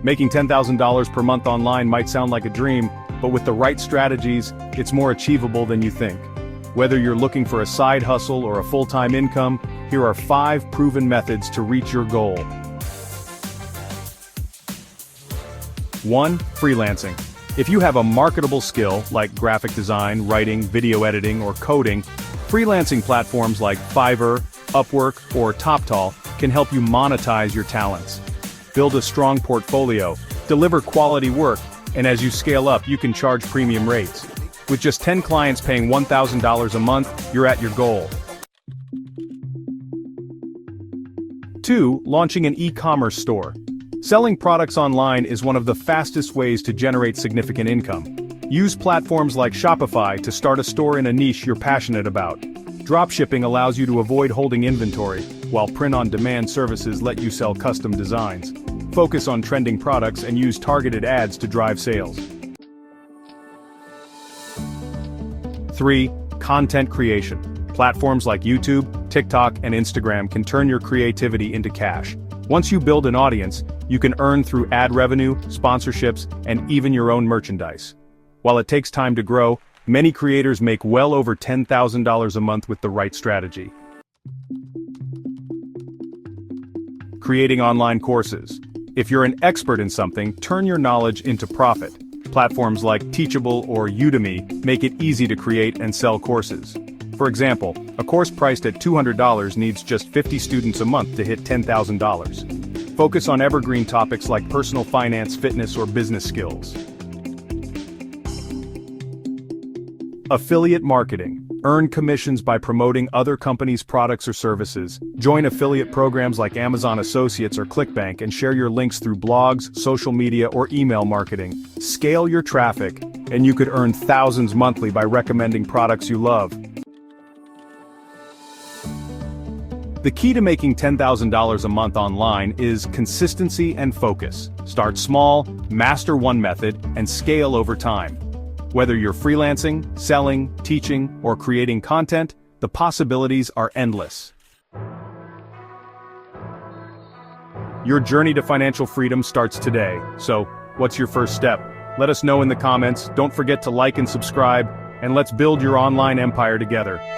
Making $10,000 per month online might sound like a dream, but with the right strategies, it's more achievable than you think. Whether you're looking for a side hustle or a full-time income, here are 5 proven methods to reach your goal. 1. Freelancing. If you have a marketable skill, like graphic design, writing, video editing, or coding, freelancing platforms like Fiverr, Upwork, or TopTal can help you monetize your talents. Build a strong portfolio, deliver quality work, and as you scale up, you can charge premium rates. With just 10 clients paying $1,000 a month, you're at your goal. 2. Launching an e-commerce store. Selling products online is one of the fastest ways to generate significant income. Use platforms like Shopify to start a store in a niche you're passionate about. Dropshipping allows you to avoid holding inventory, while print-on-demand services let you sell custom designs. Focus on trending products and use targeted ads to drive sales. 3. Content creation. Platforms like YouTube, TikTok, and Instagram can turn your creativity into cash. Once you build an audience, you can earn through ad revenue, sponsorships, and even your own merchandise. While it takes time to grow, many creators make well over $10,000 a month with the right strategy. Creating online courses. If you're an expert in something, turn your knowledge into profit. Platforms like Teachable or Udemy make it easy to create and sell courses. For example, a course priced at $200 needs just 50 students a month to hit $10,000. Focus on evergreen topics like personal finance, fitness, or business skills. Affiliate marketing. Earn commissions by promoting other companies' products or services. Join affiliate programs like Amazon Associates or ClickBank and share your links through blogs, social media, or email marketing. Scale your traffic, and you could earn thousands monthly by recommending products you love. The key to making $10,000 a month online is consistency and focus. Start small, master one method, and scale over time. Whether you're freelancing, selling, teaching, or creating content, the possibilities are endless. Your journey to financial freedom starts today, so what's your first step? Let us know in the comments, don't forget to like and subscribe, and let's build your online empire together.